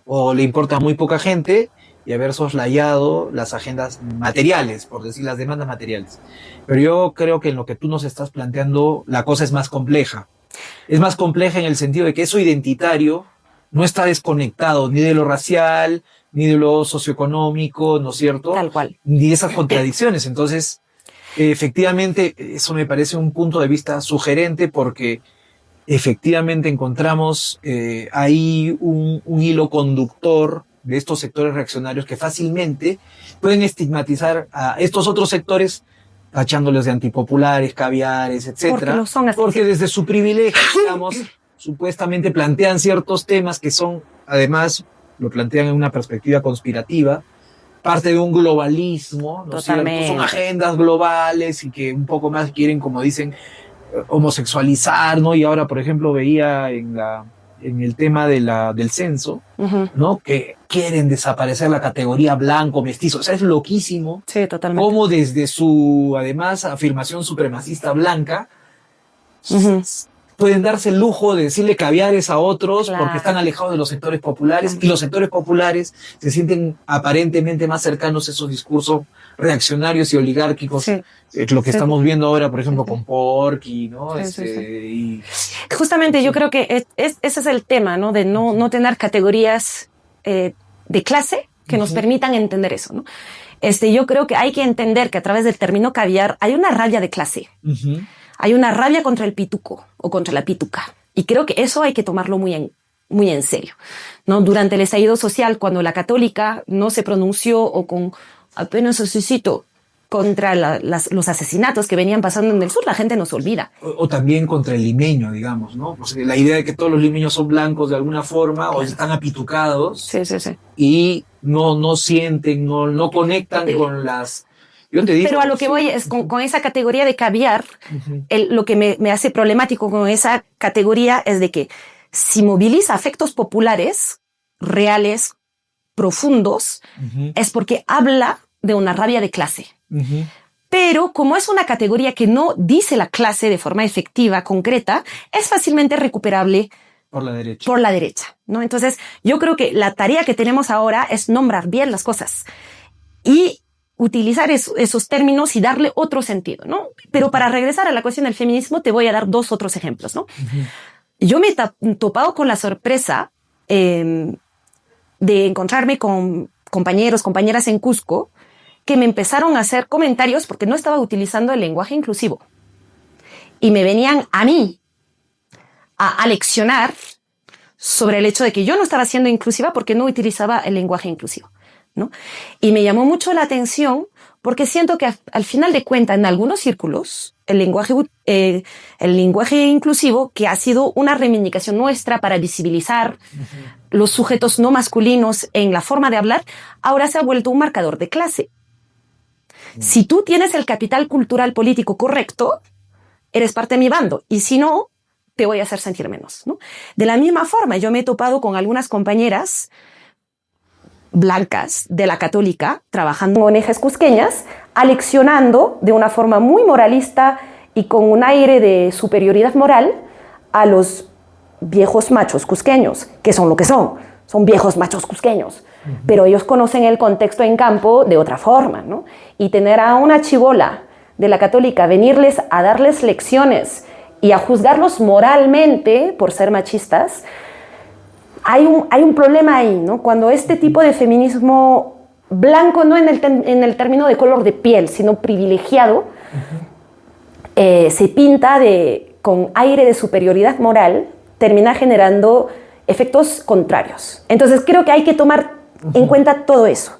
o le importa a muy poca gente, y haber soslayado las agendas materiales, por decir, las demandas materiales. Pero yo creo que en lo que tú nos estás planteando la cosa es más compleja. Es más compleja en el sentido de que eso identitario no está desconectado ni de lo racial, ni de lo socioeconómico, ¿no es cierto? Tal cual. Ni de esas contradicciones. Entonces, efectivamente, eso me parece un punto de vista sugerente, porque efectivamente encontramos ahí un hilo conductor de estos sectores reaccionarios que fácilmente pueden estigmatizar a estos otros sectores, tachándoles de antipopulares, caviares, etcétera, Porque lo son así. porque desde su privilegio, digamos, supuestamente plantean ciertos temas que son, además, lo plantean en una perspectiva conspirativa, parte de un globalismo, ¿no es cierto? Son agendas globales y que un poco más quieren, como dicen, homosexualizar, ¿no? Y ahora, por ejemplo, veía en el tema del censo, ¿no? Que quieren desaparecer la categoría blanco, mestizo. O sea, es loquísimo. Sí, totalmente. Cómo desde su, además, afirmación supremacista blanca, pueden darse el lujo de decirle caviares a otros, claro, porque están alejados de los sectores populares, y los sectores populares se sienten aparentemente más cercanos a esos discursos reaccionarios y oligárquicos, lo que estamos viendo ahora, por ejemplo, con Porky, ¿no? Y justamente yo creo que ese es el tema, ¿no? De no tener categorías de clase que nos permitan entender eso, ¿no? Yo creo que hay que entender que a través del término caviar hay una rabia de clase. Hay una rabia contra el pituco o contra la pituca. Y creo que eso hay que tomarlo muy en serio, ¿no? Durante el estallido social, cuando la católica no se pronunció o con apenas asesito contra los asesinatos que venían pasando en el sur, la gente nos olvida. O también contra el limeño, digamos, ¿no? Pues la idea de que todos los limeños son blancos de alguna forma, o están apitucados, y no sienten, no conectan con las... Yo te digo, pero a lo que voy es con esa categoría de caviar, lo que me hace problemático con esa categoría es de que si moviliza afectos populares reales, profundos, es porque habla de una rabia de clase. Pero como es una categoría que no dice la clase de forma efectiva, concreta, es fácilmente recuperable por la derecha. Por la derecha, ¿no? Entonces, yo creo que la tarea que tenemos ahora es nombrar bien las cosas y utilizar esos términos y darle otro sentido, ¿no? Pero para regresar a la cuestión del feminismo, te voy a dar dos otros ejemplos, ¿no? Yo me he topado con la sorpresa de encontrarme con compañeros, compañeras en Cusco que me empezaron a hacer comentarios porque no estaba utilizando el lenguaje inclusivo. Y me venían a mí a leccionar sobre el hecho de que yo no estaba siendo inclusiva porque no utilizaba el lenguaje inclusivo, ¿no? Y me llamó mucho la atención porque siento que al final de cuentas, en algunos círculos, el lenguaje inclusivo, que ha sido una reivindicación nuestra para visibilizar los sujetos no masculinos en la forma de hablar, ahora se ha vuelto un marcador de clase. Si tú tienes el capital cultural político correcto, eres parte de mi bando, y si no, te voy a hacer sentir menos, ¿no? De la misma forma, yo me he topado con algunas compañeras blancas de la católica, trabajando en ONGs cusqueñas, aleccionando de una forma muy moralista y con un aire de superioridad moral a los viejos machos cusqueños, que son lo que son viejos machos cusqueños, pero ellos conocen el contexto en campo de otra forma, ¿no? Y tener a una chibola de la Católica venirles a darles lecciones y a juzgarlos moralmente por ser machistas, hay un problema ahí, ¿no? Cuando este tipo de feminismo blanco, no en el término de color de piel, sino privilegiado, se pinta con aire de superioridad moral, termina generando efectos contrarios. Entonces creo que hay que tomar en cuenta todo eso.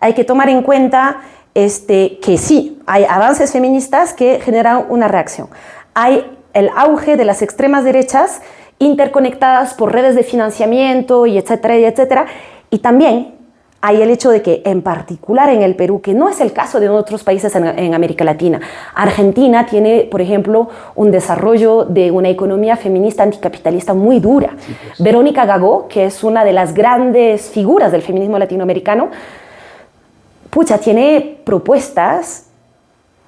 Hay que tomar en cuenta que sí, hay avances feministas que generan una reacción. Hay el auge de las extremas derechas interconectadas por redes de financiamiento y etcétera, y etcétera. Y también hay el hecho de que, en particular en el Perú, que no es el caso de otros países en América Latina, Argentina tiene, por ejemplo, un desarrollo de una economía feminista anticapitalista muy dura. Sí, pues. Verónica Gagó, que es una de las grandes figuras del feminismo latinoamericano, tiene propuestas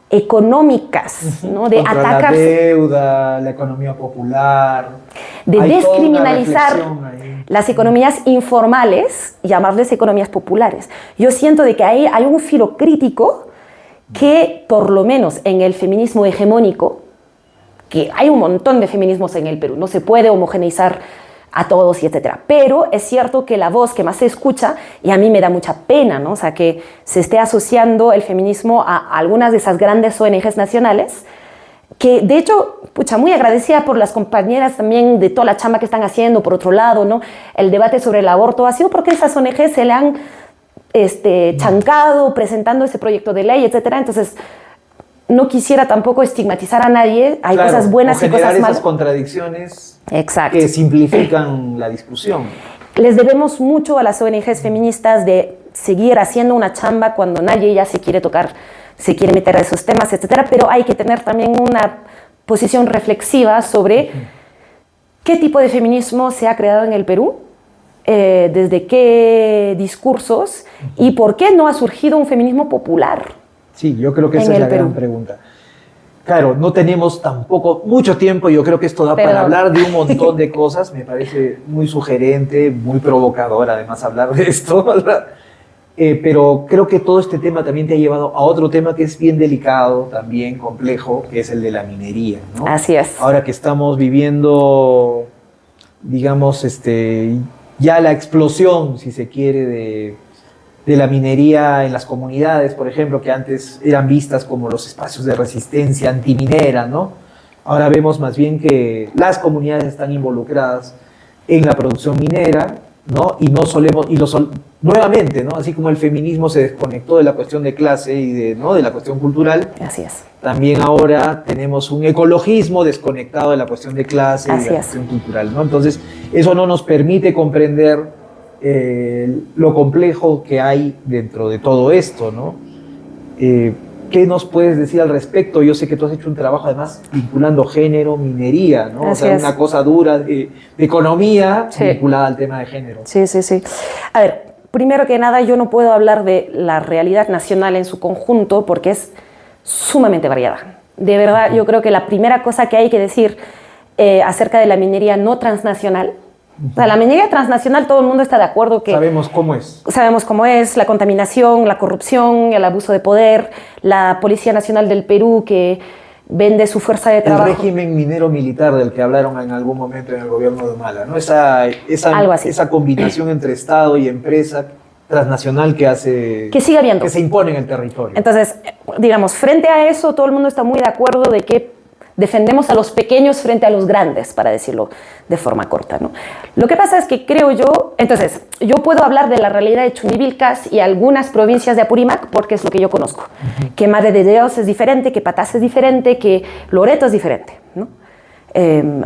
económicas, ¿no? De contra atacar la deuda, la economía popular, de descriminalizar las economías informales y llamarles economías populares. Yo siento de que ahí hay un filo crítico que, por lo menos en el feminismo hegemónico, que hay un montón de feminismos en el Perú, no se puede homogeneizar a todos y etcétera, pero es cierto que la voz que más se escucha, y a mí me da mucha pena, ¿no? O sea, que se esté asociando el feminismo a algunas de esas grandes ONGs nacionales, que de hecho, muy agradecida por las compañeras también de toda la chamba que están haciendo, por otro lado, ¿no? El debate sobre el aborto ha sido porque esas ONGs se le han chancado presentando ese proyecto de ley, etcétera. Entonces, no quisiera tampoco estigmatizar a nadie, hay cosas buenas y cosas malas. Esas contradicciones Exacto. que simplifican la discusión. Les debemos mucho a las ONGs feministas de seguir haciendo una chamba cuando nadie ya se quiere meter a esos temas, etcétera, pero hay que tener también una posición reflexiva sobre qué tipo de feminismo se ha creado en el Perú, desde qué discursos y por qué no ha surgido un feminismo popular. Sí, yo creo que esa es la gran pregunta. Claro, no tenemos tampoco mucho tiempo, yo creo que esto da para hablar de un montón de cosas, me parece muy sugerente, muy provocador además hablar de esto, ¿verdad? Pero creo que todo este tema también te ha llevado a otro tema que es bien delicado, también complejo, que es el de la minería, ¿no? Así es. Ahora que estamos viviendo, digamos, ya la explosión, si se quiere, de la minería en las comunidades, por ejemplo, que antes eran vistas como los espacios de resistencia antiminera, ¿no? Ahora vemos más bien que las comunidades están involucradas en la producción minera, ¿no? Y nuevamente, ¿no? Así como el feminismo se desconectó de la cuestión de clase y de la cuestión cultural. Así es. También ahora tenemos un ecologismo desconectado de la cuestión de clase y de la cuestión cultural, ¿no? Entonces, eso no nos permite comprender lo complejo que hay dentro de todo esto, ¿no? ¿Qué nos puedes decir al respecto? Yo sé que tú has hecho un trabajo además vinculando género, minería, ¿no? Así o sea, es. Una cosa dura de economía vinculada al tema de género. Sí. A ver, primero que nada, yo no puedo hablar de la realidad nacional en su conjunto porque es sumamente variada. De verdad, yo creo que la primera cosa que hay que decir acerca de la minería no transnacional, o sea, la minería transnacional, todo el mundo está de acuerdo que... Sabemos cómo es. Sabemos cómo es, la contaminación, la corrupción, el abuso de poder, la Policía Nacional del Perú que vende su fuerza de trabajo. El régimen minero militar del que hablaron en algún momento en el gobierno de Humala, ¿no? Algo así. Esa combinación entre Estado y empresa transnacional que sigue habiendo. Que se impone en el territorio. Entonces, digamos, frente a eso, todo el mundo está muy de acuerdo de que defendemos a los pequeños frente a los grandes, para decirlo de forma corta, ¿no? Lo que pasa es que creo yo, entonces, yo puedo hablar de la realidad de Chumbivilcas y algunas provincias de Apurímac porque es lo que yo conozco. Que Madre de Dios es diferente, que Patás es diferente, que Loreto es diferente, ¿no?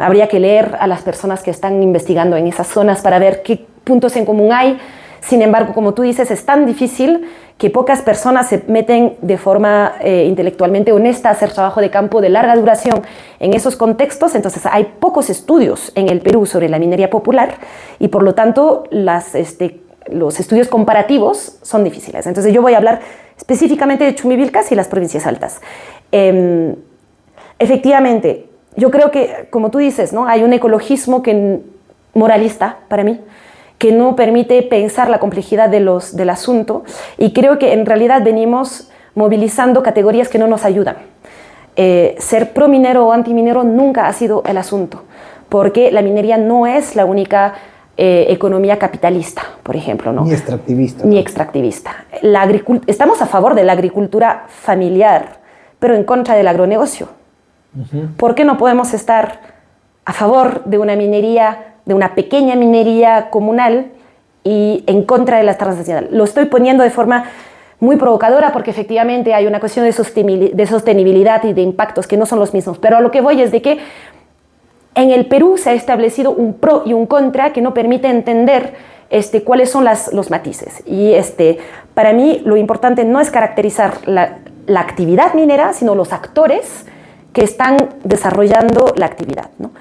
Habría que leer a las personas que están investigando en esas zonas para ver qué puntos en común hay. Sin embargo, como tú dices, es tan difícil que pocas personas se meten de forma intelectualmente honesta a hacer trabajo de campo de larga duración en esos contextos. Entonces, hay pocos estudios en el Perú sobre la minería popular y, por lo tanto, los estudios comparativos son difíciles. Entonces, yo voy a hablar específicamente de Chumbivilcas y las provincias altas. Efectivamente, yo creo que, como tú dices, ¿no? Hay un ecologismo moralista para mí, que no permite pensar la complejidad del asunto y creo que en realidad venimos movilizando categorías que no nos ayudan. ser pro-minero o anti-minero nunca ha sido el asunto, porque la minería no es la única economía capitalista, por ejemplo, ¿no? Ni extractivista. Ni extractivista. Estamos a favor de la agricultura familiar, pero en contra del agronegocio. ¿Por qué no podemos estar a favor de una minería, de una pequeña minería comunal y en contra de las transnacionales? Lo estoy poniendo de forma muy provocadora porque efectivamente hay una cuestión de sostenibilidad y de impactos que no son los mismos, pero a lo que voy es de que en el Perú se ha establecido un pro y un contra que no permite entender cuáles son los matices. Y para mí lo importante no es caracterizar la actividad minera, sino los actores que están desarrollando la actividad, ¿no?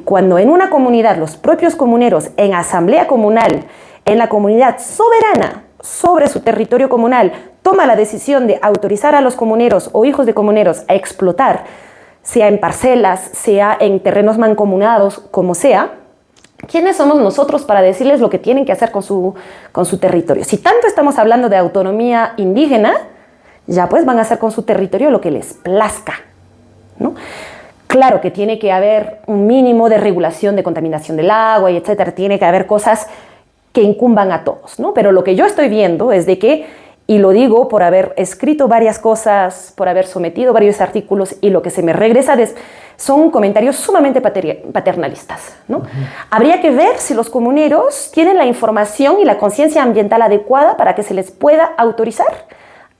Cuando en una comunidad los propios comuneros en asamblea comunal, en la comunidad soberana sobre su territorio comunal, toma la decisión de autorizar a los comuneros o hijos de comuneros a explotar, sea en parcelas, sea en terrenos mancomunados, como sea, ¿quiénes somos nosotros para decirles lo que tienen que hacer con su territorio? Si tanto estamos hablando de autonomía indígena, ya pues van a hacer con su territorio lo que les plazca, ¿no? Claro que tiene que haber un mínimo de regulación de contaminación del agua y etcétera, tiene que haber cosas que incumban a todos, ¿no? Pero lo que yo estoy viendo es de que, y lo digo por haber escrito varias cosas, por haber sometido varios artículos, y lo que se me regresa son comentarios sumamente paternalistas, ¿no? Habría que ver si los comuneros tienen la información y la conciencia ambiental adecuada para que se les pueda autorizar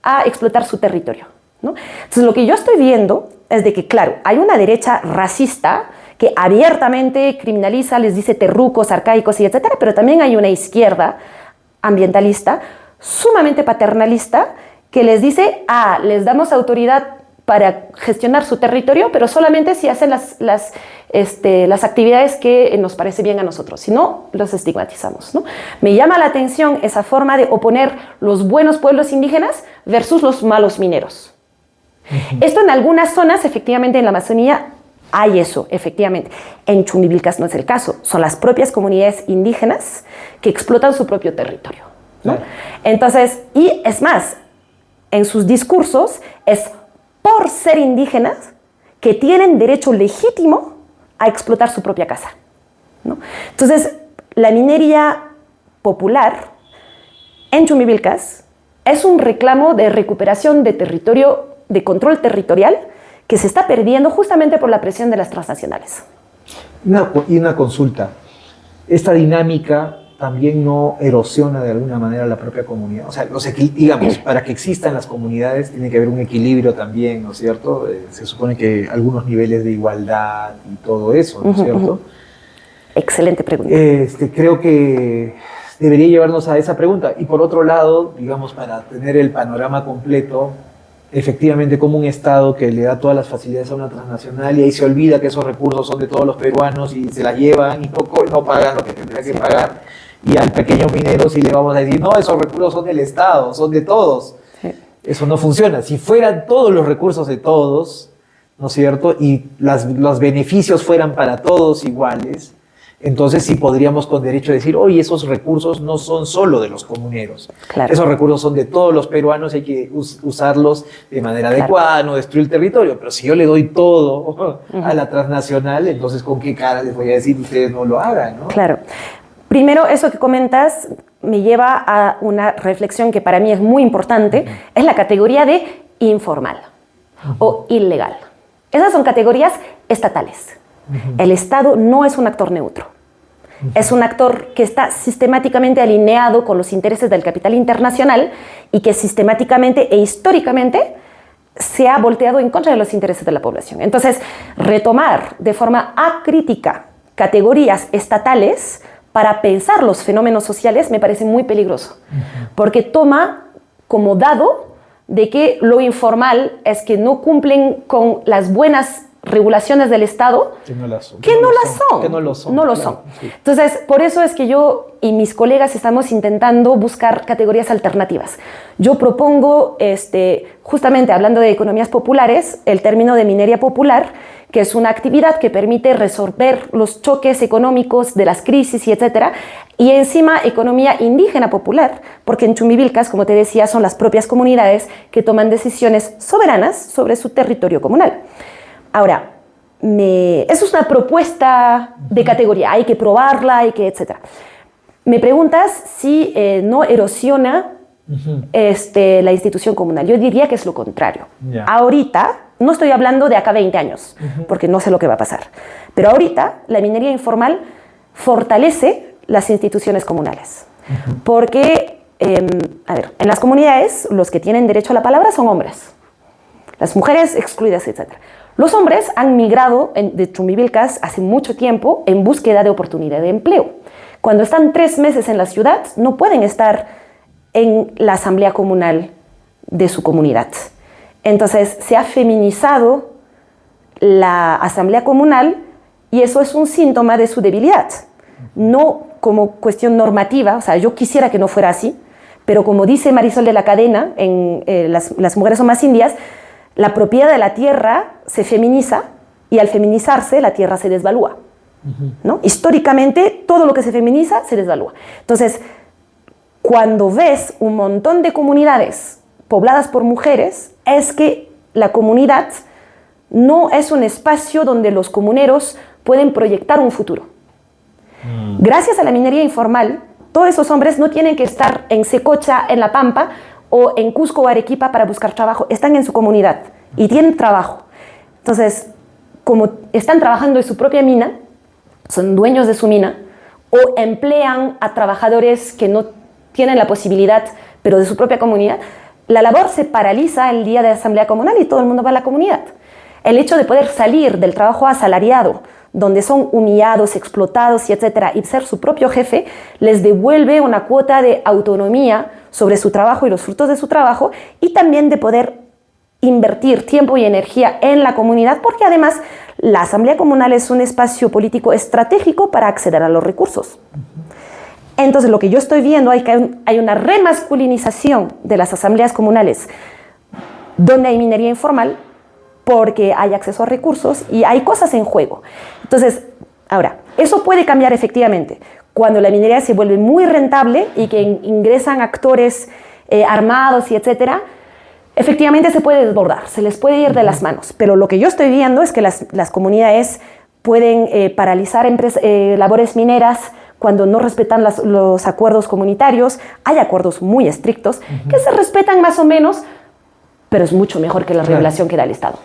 a explotar su territorio, ¿no? Entonces, lo que yo estoy viendo es de que, claro, hay una derecha racista que abiertamente criminaliza, les dice terrucos, arcaicos y etcétera, pero también hay una izquierda ambientalista sumamente paternalista que les dice, les damos autoridad para gestionar su territorio, pero solamente si hacen las actividades que nos parece bien a nosotros, si no, los estigmatizamos, ¿no? Me llama la atención esa forma de oponer los buenos pueblos indígenas versus los malos mineros. Esto en algunas zonas, efectivamente en la Amazonía, hay eso, efectivamente. En Chumbivilcas no es el caso, son las propias comunidades indígenas que explotan su propio territorio, ¿no? Claro. Entonces, y es más, en sus discursos es por ser indígenas que tienen derecho legítimo a explotar su propia casa, ¿no? Entonces, la minería popular en Chumbivilcas es un reclamo de recuperación de territorio, de control territorial, que se está perdiendo justamente por la presión de las transnacionales. Y una consulta. ¿Esta dinámica también no erosiona de alguna manera la propia comunidad? O sea, digamos, para que existan las comunidades tiene que haber un equilibrio también, ¿no es cierto? Se supone que algunos niveles de igualdad y todo eso, ¿no es cierto? Excelente pregunta. Creo que debería llevarnos a esa pregunta. Y por otro lado, digamos, para tener el panorama completo, efectivamente, como un Estado que le da todas las facilidades a una transnacional y ahí se olvida que esos recursos son de todos los peruanos y se la llevan y no pagan lo que tendría que pagar. Y al pequeño minero sí le vamos a decir, no, esos recursos son del Estado, son de todos. Sí. Eso no funciona. Si fueran todos los recursos de todos, ¿no es cierto? Y los beneficios fueran para todos iguales, entonces sí podríamos con derecho a decir, oye, esos recursos no son solo de los comuneros. Claro. Esos recursos son de todos los peruanos, hay que usarlos de manera adecuada, no destruir el territorio. Pero si yo le doy todo a la transnacional, entonces ¿con qué cara les voy a decir ustedes no lo hagan, ¿no? Claro. Primero, eso que comentas me lleva a una reflexión que para mí es muy importante, es la categoría de informal o ilegal. Esas son categorías estatales. El Estado no es un actor neutro. Es un actor que está sistemáticamente alineado con los intereses del capital internacional y que sistemáticamente e históricamente se ha volteado en contra de los intereses de la población. Entonces, retomar de forma acrítica categorías estatales para pensar los fenómenos sociales me parece muy peligroso, porque toma como dado de que lo informal es que no cumplen con las buenas regulaciones del Estado, que no lo son. Sí. Entonces, por eso es que yo y mis colegas estamos intentando buscar categorías alternativas. Yo propongo, justamente hablando de economías populares, el término de minería popular, que es una actividad que permite resolver los choques económicos de las crisis y etcétera, y encima economía indígena popular, porque en Chumbivilcas, como te decía, son las propias comunidades que toman decisiones soberanas sobre su territorio comunal. Ahora, eso es una propuesta de categoría, hay que probarla, hay que etcétera. Me preguntas si no erosiona la institución comunal. Yo diría que es lo contrario. Yeah. Ahorita, no estoy hablando de acá 20 años, porque no sé lo que va a pasar, pero ahorita la minería informal fortalece las instituciones comunales. Porque, a ver, en las comunidades los que tienen derecho a la palabra son hombres, las mujeres excluidas, etc. Los hombres han migrado de Chumbivilcas hace mucho tiempo en búsqueda de oportunidad de empleo. Cuando están 3 meses en la ciudad, no pueden estar en la asamblea comunal de su comunidad. Entonces, se ha feminizado la asamblea comunal y eso es un síntoma de su debilidad. No como cuestión normativa, o sea, yo quisiera que no fuera así, pero como dice Marisol de la Cadena, en las mujeres son más indias, la propiedad de la tierra se feminiza y al feminizarse la tierra se desvalúa, ¿no? Históricamente todo lo que se feminiza se desvalúa. Entonces, cuando ves un montón de comunidades pobladas por mujeres, es que la comunidad no es un espacio donde los comuneros pueden proyectar un futuro. Gracias a la minería informal, todos esos hombres no tienen que estar en Secocha, en La Pampa, o en Cusco o Arequipa para buscar trabajo, están en su comunidad y tienen trabajo. Entonces, como están trabajando en su propia mina, son dueños de su mina, o emplean a trabajadores que no tienen la posibilidad, pero de su propia comunidad, la labor se paraliza el día de asamblea comunal y todo el mundo va a la comunidad. El hecho de poder salir del trabajo asalariado, donde son humillados, explotados y etcétera, y ser su propio jefe, les devuelve una cuota de autonomía sobre su trabajo y los frutos de su trabajo, y también de poder invertir tiempo y energía en la comunidad, porque además la asamblea comunal es un espacio político estratégico para acceder a los recursos. Entonces, lo que yo estoy viendo es que hay una remasculinización de las asambleas comunales donde hay minería informal, porque hay acceso a recursos y hay cosas en juego. Entonces, ahora, eso puede cambiar efectivamente cuando la minería se vuelve muy rentable y que ingresan actores armados y etcétera. Efectivamente se puede desbordar, se les puede ir de las manos, pero lo que yo estoy viendo es que las comunidades pueden paralizar labores mineras cuando no respetan los acuerdos comunitarios. Hay acuerdos muy estrictos que se respetan más o menos, pero es mucho mejor que la regulación que da el Estado.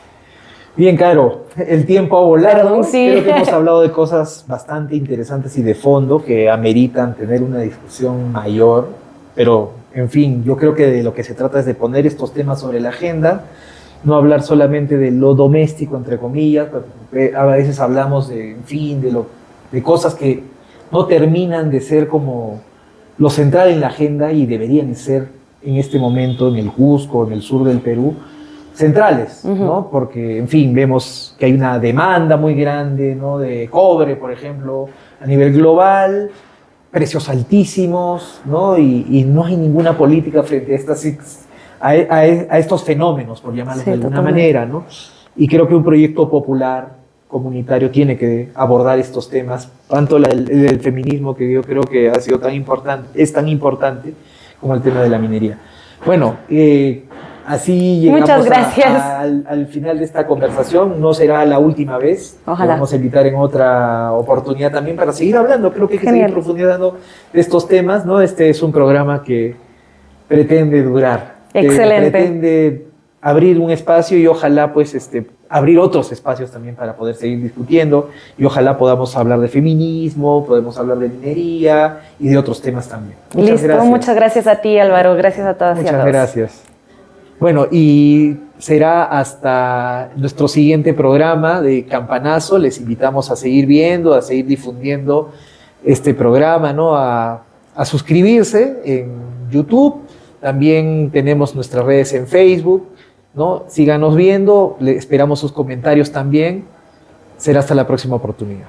Bien, Caro, el tiempo ha volado. Perdón, sí. Creo que hemos hablado de cosas bastante interesantes y de fondo que ameritan tener una discusión mayor, pero, en fin, yo creo que de lo que se trata es de poner estos temas sobre la agenda, no hablar solamente de lo doméstico, entre comillas, a veces hablamos de, en fin, de cosas que no terminan de ser como lo central en la agenda y deberían ser en este momento en el Cusco, en el sur del Perú, centrales, ¿no? Porque, en fin, vemos que hay una demanda muy grande, ¿no? De cobre, por ejemplo, a nivel global, precios altísimos, ¿no? Y no hay ninguna política frente a estos fenómenos, por llamarlos de alguna manera, ¿no? Y creo que un proyecto popular, comunitario, tiene que abordar estos temas, tanto el feminismo, que yo creo que ha sido es tan importante como el tema de la minería. Bueno, así llegamos al final de esta conversación. No será la última vez. Ojalá. Vamos a invitar en otra oportunidad también para seguir hablando. Creo que hay que seguir profundizando de estos temas, ¿no? Este es un programa que pretende durar. Excelente. Pretende abrir un espacio y ojalá pues abrir otros espacios también para poder seguir discutiendo, y ojalá podamos hablar de feminismo, podemos hablar de minería y de otros temas también. Muchas gracias a ti, Álvaro, gracias a todas y a todos. Muchas gracias. Bueno, y será hasta nuestro siguiente programa de Campanazo. Les invitamos a seguir viendo, a seguir difundiendo este programa, ¿no? A suscribirse en YouTube. También tenemos nuestras redes en Facebook, ¿no? Síganos viendo, esperamos sus comentarios también. Será hasta la próxima oportunidad.